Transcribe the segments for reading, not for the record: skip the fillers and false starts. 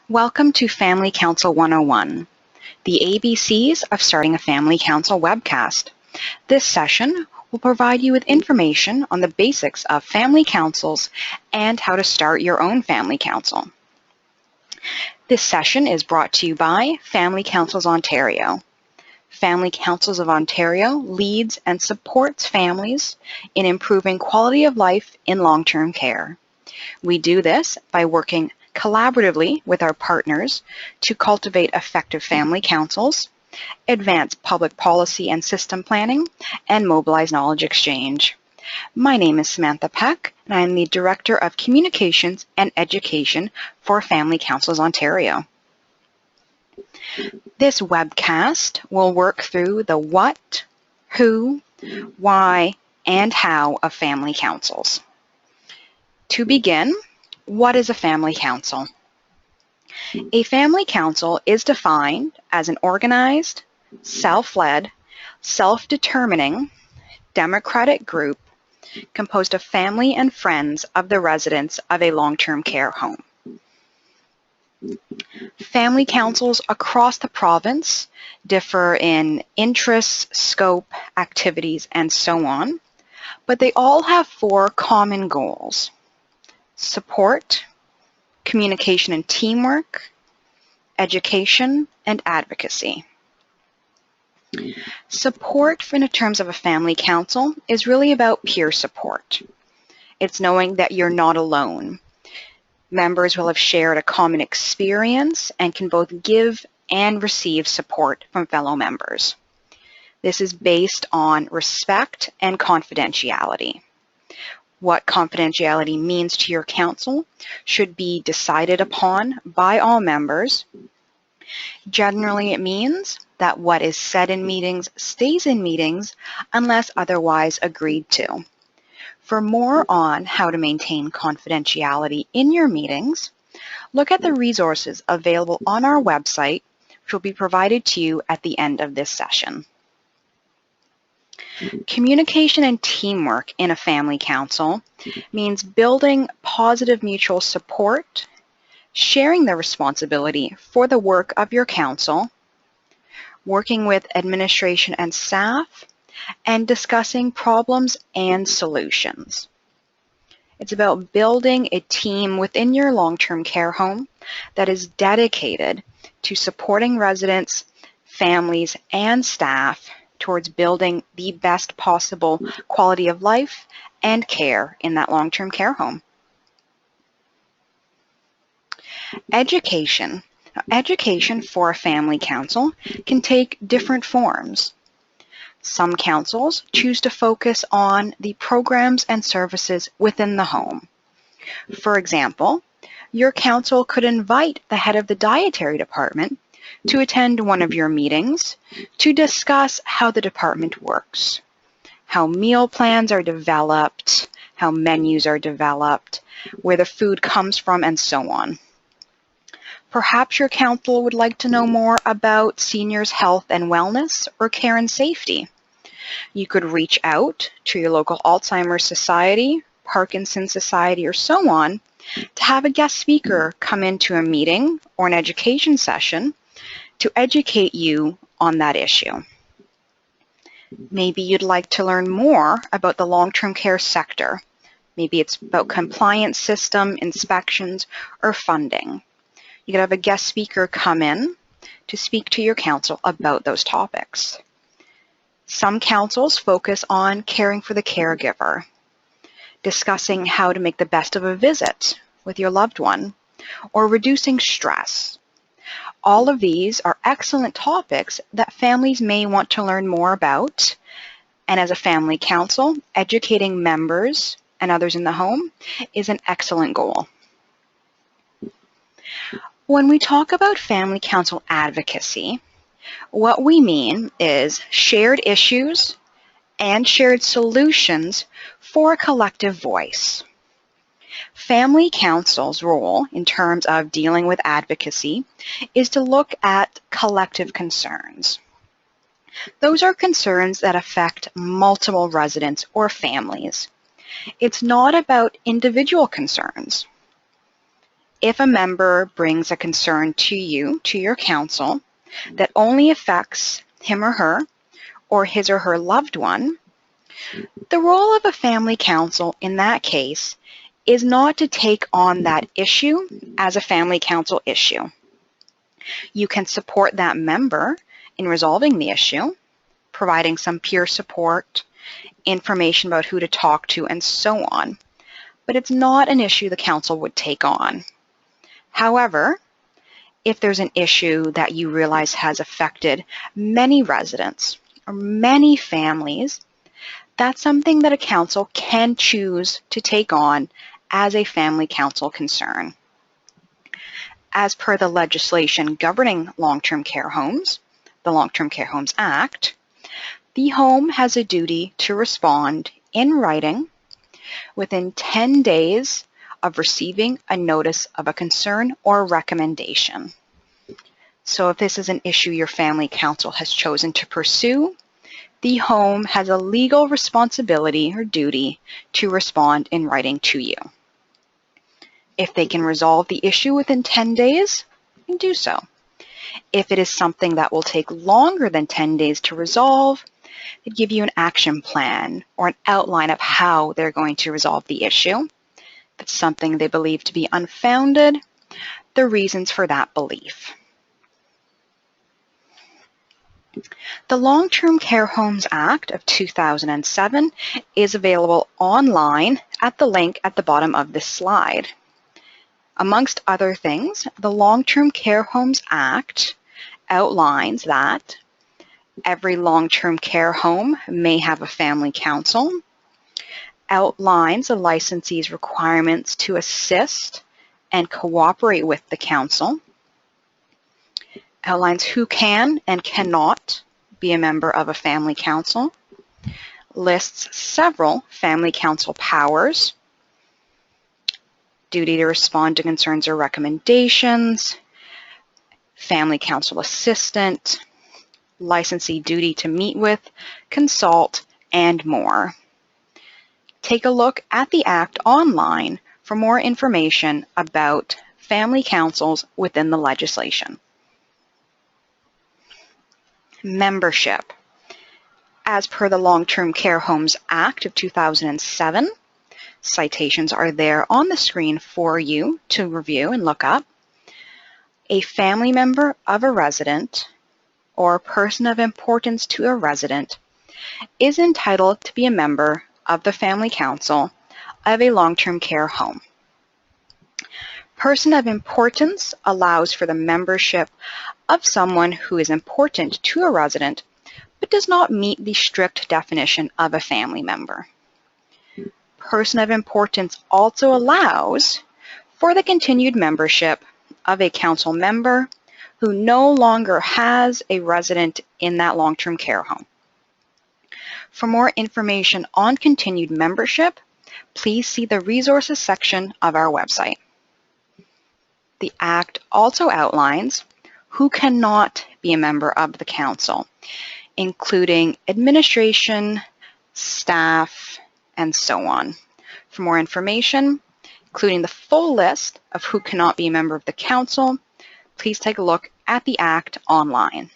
Welcome to Family Council 101, the ABCs of starting a Family Council webcast. This session will provide you with information on the basics of family councils and how to start your own family council. This session is brought to you by Family Councils Ontario. Family Councils of Ontario leads and supports families in improving quality of life in long-term care. We do this by working collaboratively with our partners to cultivate effective family councils, advance public policy and system planning, and mobilize knowledge exchange. My name is Samantha Peck, and I am the Director of Communications and Education for Family Councils Ontario. This webcast will work through the what, who, why, and how of family councils. To begin, what is a family council? A family council is defined as an organized, self-led, self-determining, democratic group composed of family and friends of the residents of a long-term care home. Family councils across the province differ in interests, scope, activities, and so on, but they all have four common goals: support, communication and teamwork, education, and advocacy. Support in terms of a family council is really about peer support. It's knowing that you're not alone. Members will have shared a common experience and can both give and receive support from fellow members. This is based on respect and confidentiality. What confidentiality means to your council should be decided upon by all members. Generally, it means that what is said in meetings stays in meetings unless otherwise agreed to. For more on how to maintain confidentiality in your meetings, look at the resources available on our website, which will be provided to you at the end of this session. Communication and teamwork in a family council means building positive mutual support, sharing the responsibility for the work of your council, working with administration and staff, and discussing problems and solutions. It's about building a team within your long-term care home that is dedicated to supporting residents, families, and staff towards building the best possible quality of life and care in that long-term care home. Education. Education for a family council can take different forms. Some councils choose to focus on the programs and services within the home. For example, your council could invite the head of the dietary department to attend one of your meetings to discuss how the department works, how meal plans are developed, how menus are developed, where the food comes from, and so on. Perhaps your council would like to know more about seniors' health and wellness or care and safety. You could reach out to your local Alzheimer's Society, Parkinson's Society, or so on to have a guest speaker come into a meeting or an education session to educate you on that issue. Maybe you'd like to learn more about the long-term care sector. Maybe it's about compliance system, inspections, or funding. You could have a guest speaker come in to speak to your council about those topics. Some councils focus on caring for the caregiver, discussing how to make the best of a visit with your loved one, or reducing stress. All of these are excellent topics that families may want to learn more about, and as a family council, educating members and others in the home is an excellent goal. When we talk about family council advocacy, what we mean is shared issues and shared solutions for a collective voice. Family council's role in terms of dealing with advocacy is to look at collective concerns. Those are concerns that affect multiple residents or families. It's not about individual concerns. If a member brings a concern to you, to your council, that only affects him or his or her loved one, the role of a family council in that case is not to take on that issue as a family council issue. You can support that member in resolving the issue, providing some peer support, information about who to talk to, and so on. But it's not an issue the council would take on. However, if there's an issue that you realize has affected many residents or many families, that's something that a council can choose to take on as a family council concern. As per the legislation governing long-term care homes, the Long-Term Care Homes Act, the home has a duty to respond in writing within 10 days of receiving a notice of a concern or recommendation. So if this is an issue your family council has chosen to pursue, the home has a legal responsibility or duty to respond in writing to you. If they can resolve the issue within 10 days, then do so. If it is something that will take longer than 10 days to resolve, they give you an action plan or an outline of how they're going to resolve the issue. If it's something they believe to be unfounded, the reasons for that belief. The Long-Term Care Homes Act of 2007 is available online at the link at the bottom of this slide. Amongst other things, the Long-Term Care Homes Act outlines that every long-term care home may have a family council, outlines a licensee's requirements to assist and cooperate with the council, outlines who can and cannot be a member of a family council, lists several family council powers, duty to respond to concerns or recommendations, family council assistant, licensee duty to meet with, consult, and more. Take a look at the Act online for more information about family councils within the legislation. Membership. As per the Long-Term Care Homes Act of 2007, citations are there on the screen for you to review and look up. A family member of a resident or a person of importance to a resident is entitled to be a member of the family council of a long-term care home. Person of importance allows for the membership of someone who is important to a resident but does not meet the strict definition of a family member. Person of importance also allows for the continued membership of a council member who no longer has a resident in that long-term care home. For more information on continued membership, please see the resources section of our website. The Act also outlines who cannot be a member of the council, including administration, staff, and so on. For more information, including the full list of who cannot be a member of the council, please take a look at the Act online.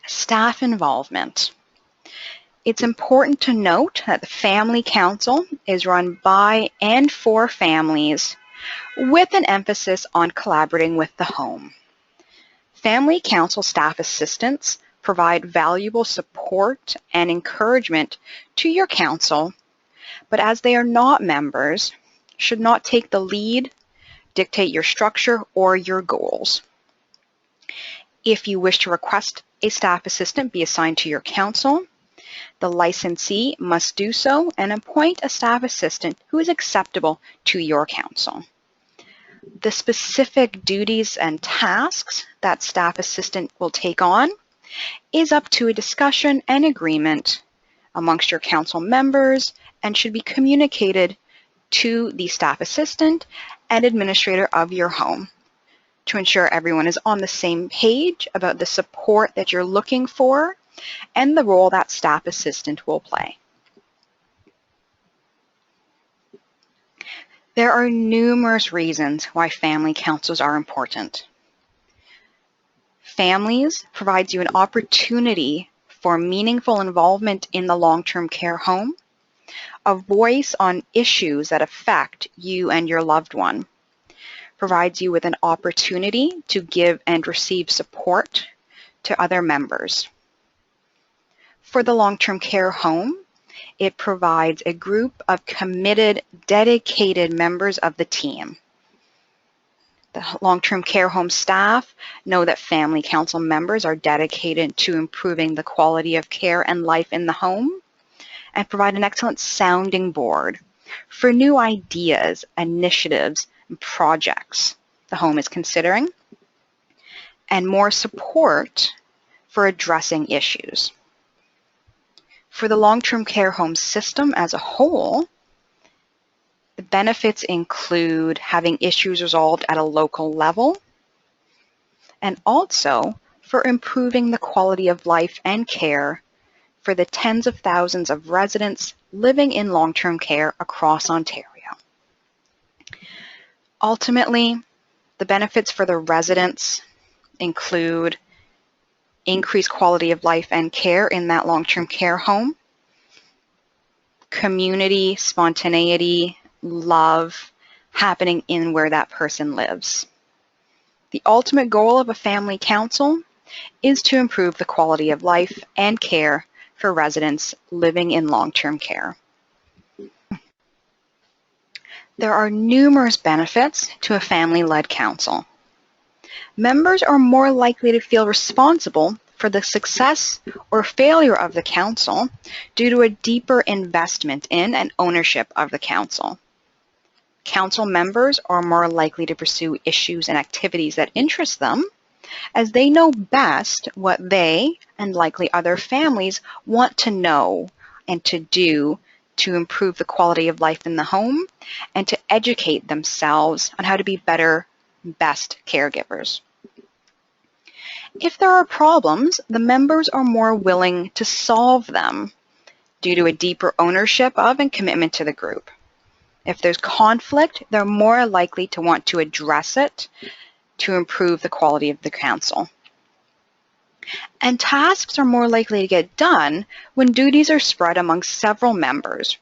Staff involvement. It's important to note that the Family Council is run by and for families with an emphasis on collaborating with the home. Family Council staff assistants provide valuable support and encouragement to your council, but as they are not members, should not take the lead, dictate your structure or your goals. If you wish to request a staff assistant be assigned to your council, the licensee must do so and appoint a staff assistant who is acceptable to your council. The specific duties and tasks that staff assistant will take on is up to a discussion and agreement amongst your council members and should be communicated to the staff assistant and administrator of your home to ensure everyone is on the same page about the support that you're looking for and the role that staff assistant will play. There are numerous reasons why family councils are important. Families provides you an opportunity for meaningful involvement in the long-term care home, a voice on issues that affect you and your loved one, provides you with an opportunity to give and receive support to other members. For the long-term care home, it provides a group of committed, dedicated members of the team. The long-term care home staff know that family council members are dedicated to improving the quality of care and life in the home and provide an excellent sounding board for new ideas, initiatives, and projects the home is considering, and more support for addressing issues. For the long-term care home system as a whole, the benefits include having issues resolved at a local level, and also for improving the quality of life and care for the tens of thousands of residents living in long-term care across Ontario. Ultimately, the benefits for the residents include increased quality of life and care in that long-term care home, community, spontaneity, love happening in where that person lives. The ultimate goal of a family council is to improve the quality of life and care for residents living in long-term care. There are numerous benefits to a family-led council. Members are more likely to feel responsible for the success or failure of the council due to a deeper investment in and ownership of the council. Council members are more likely to pursue issues and activities that interest them, as they know best what they and likely other families want to know and to do to improve the quality of life in the home and to educate themselves on how to be better, best caregivers. If there are problems, the members are more willing to solve them due to a deeper ownership of and commitment to the group. If there's conflict, they're more likely to want to address it to improve the quality of the council. And tasks are more likely to get done when duties are spread among several members,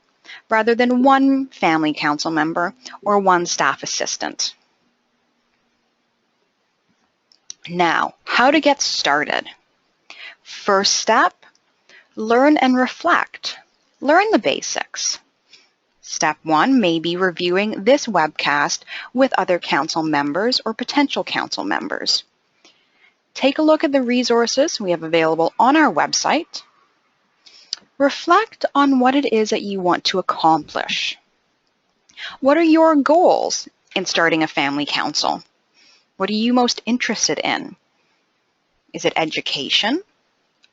rather than one family council member or one staff assistant. Now, how to get started. First step, learn and reflect. Learn the basics. Step 1 may be reviewing this webcast with other council members or potential council members. Take a look at the resources we have available on our website. Reflect on what it is that you want to accomplish. What are your goals in starting a family council? What are you most interested in? Is it education?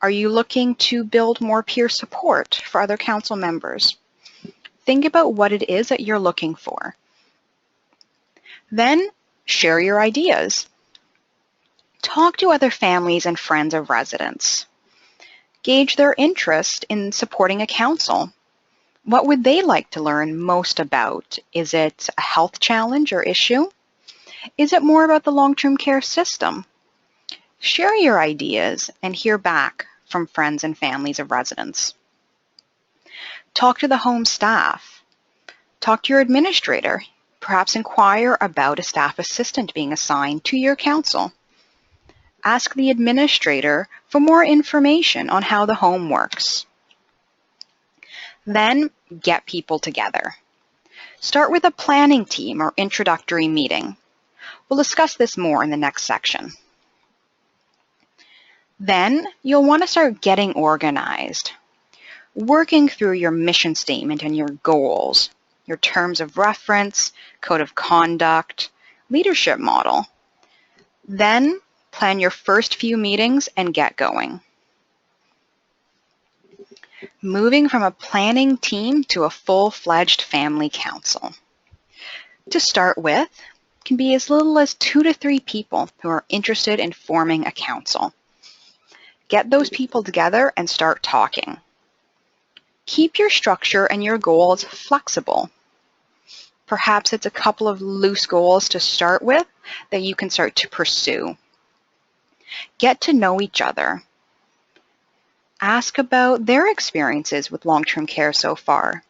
Are you looking to build more peer support for other council members? Think about what it is that you're looking for. Then share your ideas. Talk to other families and friends of residents. Gauge their interest in supporting a council. What would they like to learn most about? Is it a health challenge or issue? Is it more about the long-term care system? Share your ideas and hear back from friends and families of residents. Talk to the home staff. Talk to your administrator. Perhaps inquire about a staff assistant being assigned to your council. Ask the administrator for more information on how the home works. Then get people together. Start with a planning team or introductory meeting. We'll discuss this more in the next section. Then you'll want to start getting organized, working through your mission statement and your goals, your terms of reference, code of conduct, leadership model. Then plan your first few meetings and get going. Moving from a planning team to a full-fledged family council. To start with, can be as little as 2 to 3 people who are interested in forming a council. Get those people together and start talking. Keep your structure and your goals flexible. Perhaps it's a couple of loose goals to start with that you can start to pursue. Get to know each other. Ask about their experiences with long-term care so far,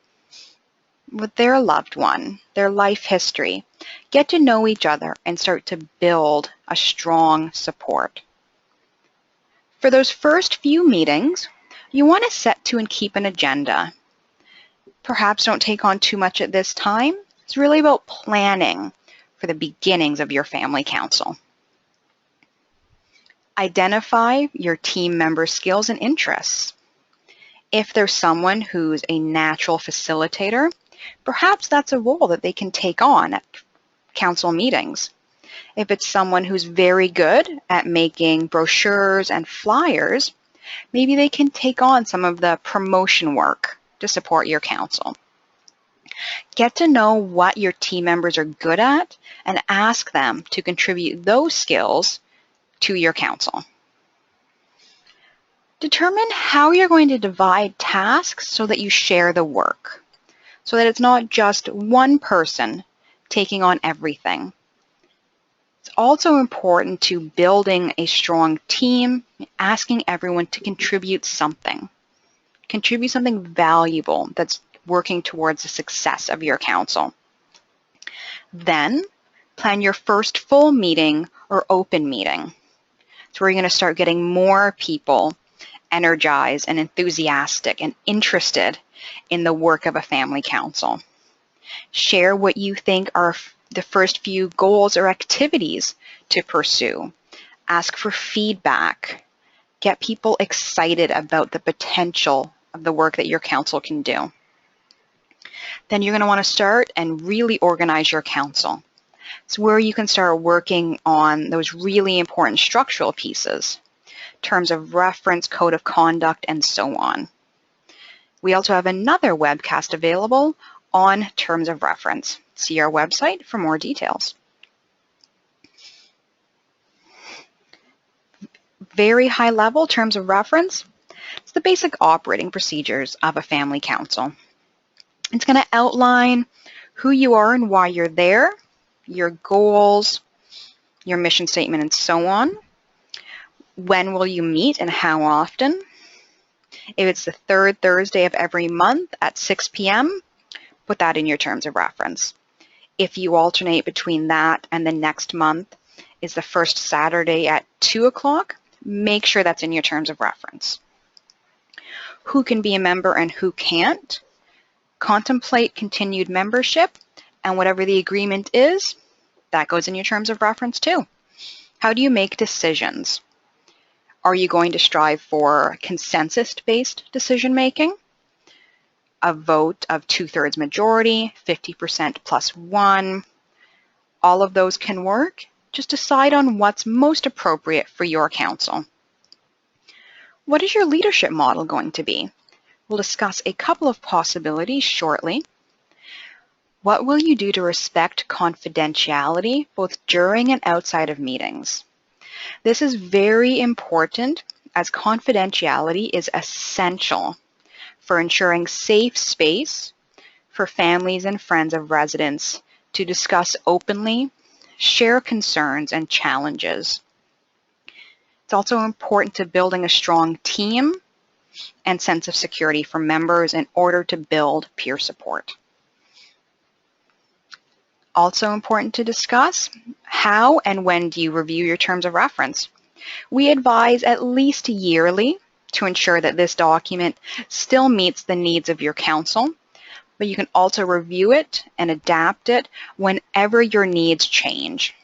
with their loved one, their life history. Get to know each other and start to build a strong support. For those first few meetings, you want to set to and keep an agenda. Perhaps don't take on too much at this time. It's really about planning for the beginnings of your family council. Identify your team member skills and interests. If there's someone who's a natural facilitator, perhaps that's a role that they can take on at council meetings. If it's someone who's very good at making brochures and flyers, maybe they can take on some of the promotion work to support your council. Get to know what your team members are good at and ask them to contribute those skills to your council. Determine how you're going to divide tasks so that you share the work, so that it's not just one person taking on everything. It's also important to building a strong team, asking everyone to contribute something valuable that's working towards the success of your council. Then plan your first full meeting or open meeting. It's where you're going to start getting more people energized and enthusiastic and interested in the work of a family council. Share what you think are the first few goals or activities to pursue. Ask for feedback. Get people excited about the potential of the work that your council can do. Then you're going to want to start and really organize your council. It's where you can start working on those really important structural pieces, terms of reference, code of conduct, and so on. We also have another webcast available on terms of reference. See our website for more details. Very high level terms of reference. It's the basic operating procedures of a family council. It's going to outline who you are and why you're there, your goals, your mission statement, and so on. When will you meet and how often? If it's the third Thursday of every month at 6 p.m., put that in your terms of reference. If you alternate between that and the next month is the first Saturday at 2 o'clock, make sure that's in your terms of reference. Who can be a member and who can't? Contemplate continued membership, and whatever the agreement is, that goes in your terms of reference too. How do you make decisions? Are you going to strive for consensus-based decision-making? A vote of 2/3 majority, 50% plus one. All of those can work. Just decide on what's most appropriate for your council. What is your leadership model going to be? We'll discuss a couple of possibilities shortly. What will you do to respect confidentiality both during and outside of meetings? This is very important as confidentiality is essential for ensuring safe space for families and friends of residents to discuss openly, share concerns and challenges. It's also important to building a strong team and sense of security for members in order to build peer support. Also important to discuss, how and when do you review your terms of reference? We advise at least yearly to ensure that this document still meets the needs of your council, but you can also review it and adapt it whenever your needs change.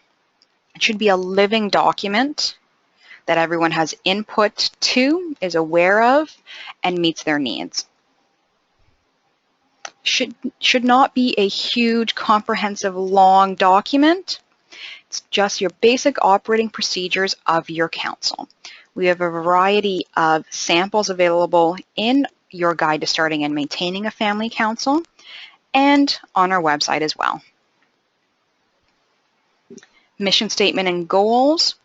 It should be a living document that everyone has input to, is aware of, and meets their needs. Should not be a huge, comprehensive, long document. It's just your basic operating procedures of your council. We have a variety of samples available in your guide to starting and maintaining a family council and on our website as well. Mission statement and goals.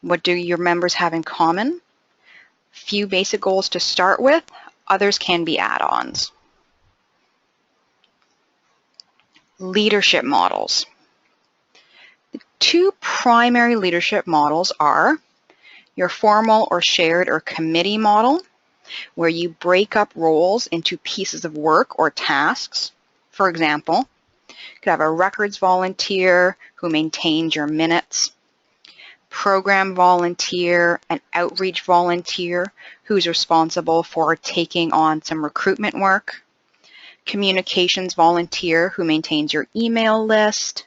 What do your members have in common? Few basic goals to start with. Others can be add-ons. Leadership models. The two primary leadership models are your formal or shared or committee model, where you break up roles into pieces of work or tasks. For example, you could have a records volunteer who maintains your minutes, program volunteer, an outreach volunteer who's responsible for taking on some recruitment work, communications volunteer who maintains your email list,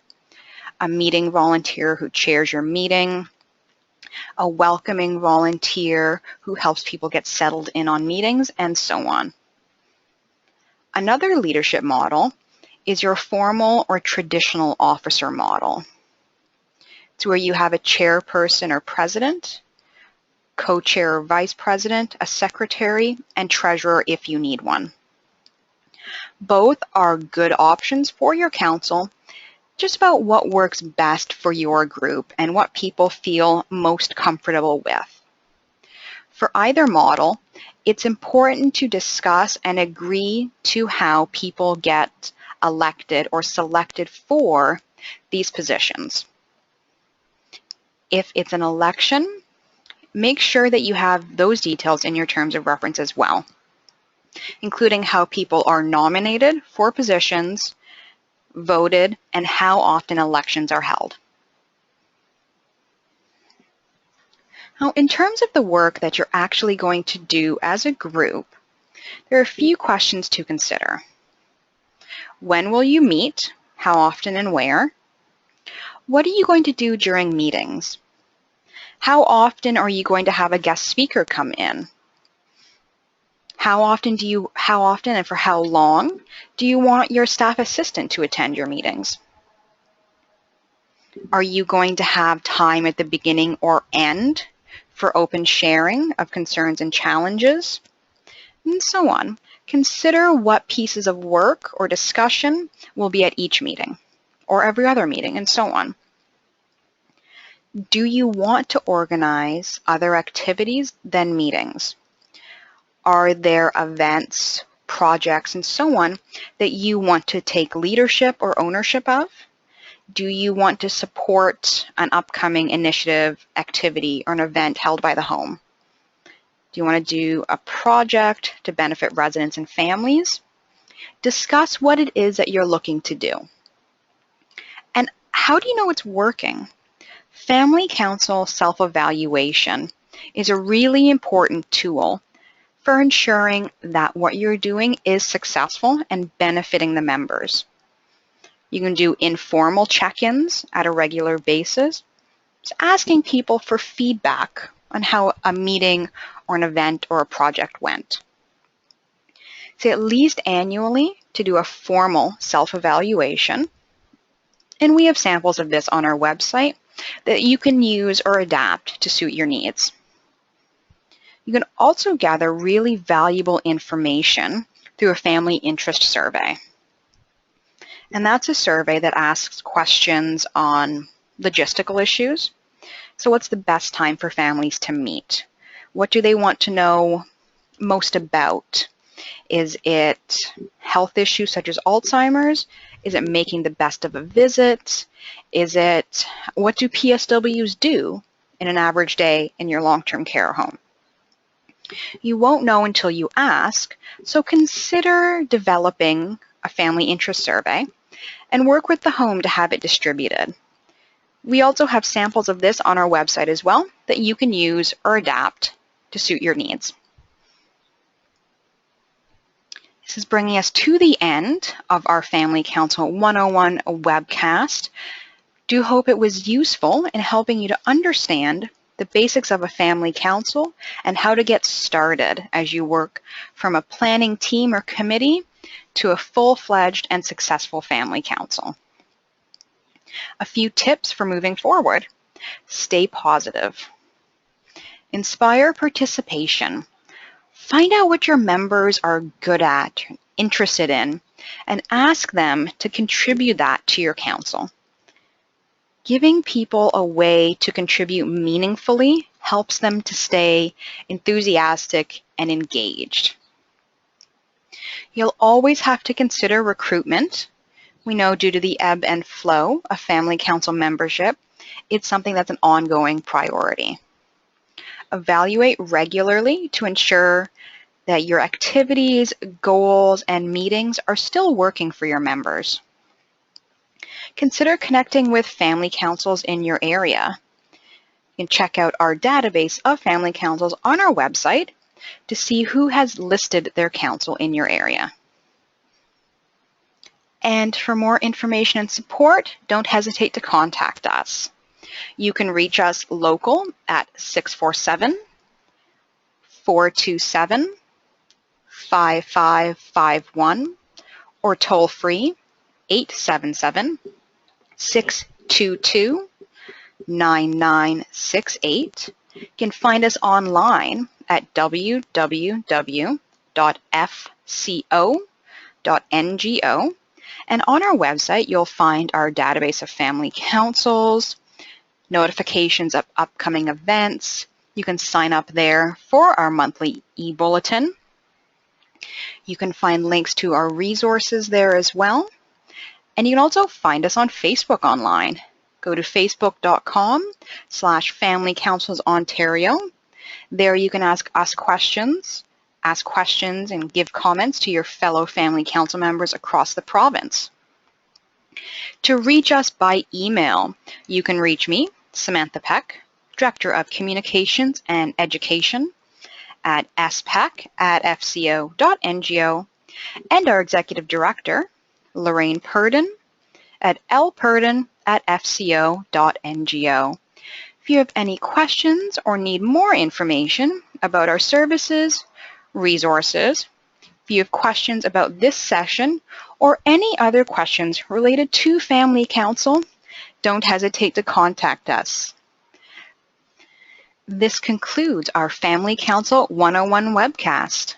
a meeting volunteer who chairs your meeting, a welcoming volunteer who helps people get settled in on meetings, and so on. Another leadership model is your formal or traditional officer model. It's where you have a chairperson or president, co-chair or vice president, a secretary, and treasurer if you need one. Both are good options for your council, just about what works best for your group and what people feel most comfortable with. For either model, it's important to discuss and agree to how people get elected or selected for these positions. If it's an election, make sure that you have those details in your terms of reference as well, including how people are nominated for positions, voted, and how often elections are held. Now, in terms of the work that you're actually going to do as a group, there are a few questions to consider. When will you meet? How often and where? What are you going to do during meetings? How often are you going to have a guest speaker come in? How often and for how long do you want your staff assistant to attend your meetings? Are you going to have time at the beginning or end for open sharing of concerns and challenges? And so on. Consider what pieces of work or discussion will be at each meeting or every other meeting, and so on. Do you want to organize other activities than meetings? Are there events, projects, and so on that you want to take leadership or ownership of? Do you want to support an upcoming initiative, activity, or an event held by the home? Do you want to do a project to benefit residents and families? Discuss what it is that you're looking to do. And how do you know it's working? Family Council self-evaluation is a really important tool for ensuring that what you're doing is successful and benefiting the members. You can do informal check-ins at a regular basis, just asking people for feedback on how a meeting or an event or a project went. So at least annually to do a formal self-evaluation, and we have samples of this on our website that you can use or adapt to suit your needs. You can also gather really valuable information through a family interest survey. And that's a survey that asks questions on logistical issues. So what's the best time for families to meet? What do they want to know most about? Is it health issues such as Alzheimer's? Is it making the best of a visit? Is it what do PSWs do in an average day in your long-term care home? You won't know until you ask, so consider developing a family interest survey and work with the home to have it distributed. We also have samples of this on our website as well that you can use or adapt to suit your needs. This is bringing us to the end of our Family Council 101 webcast. Do hope it was useful in helping you to understand the basics of a family council and how to get started as you work from a planning team or committee to a full-fledged and successful family council. A few tips for moving forward. Stay positive. Inspire participation. Find out what your members are good at, interested in, and ask them to contribute that to your council. Giving people a way to contribute meaningfully helps them to stay enthusiastic and engaged. You'll always have to consider recruitment, We know due to the ebb and flow of family council membership, it's something that's an ongoing priority. Evaluate regularly to ensure that your activities, goals, and meetings are still working for your members. Consider connecting with family councils in your area. You can check out our database of family councils on our website to see who has listed their council in your area. And for more information and support, don't hesitate to contact us. You can reach us local at 647-427-5551 or toll free 877-622-9968. You can find us online at www.fco.ngo. And on our website, you'll find our database of family councils, notifications of upcoming events. You can sign up there for our monthly e-bulletin. You can find links to our resources there as well. And you can also find us on Facebook online. Go to facebook.com/Family Councils Ontario. There you can ask questions and give comments to your fellow family council members across the province. To reach us by email, you can reach me, Samantha Peck, Director of Communications and Education at spec@fco.ngo, and our Executive Director, Lorraine Purdon, at lpurdon@fco.ngo. If you have any questions or need more information about our services, resources, if you have questions about this session or any other questions related to Family Council, don't hesitate to contact us. This concludes our Family Council 101 webcast.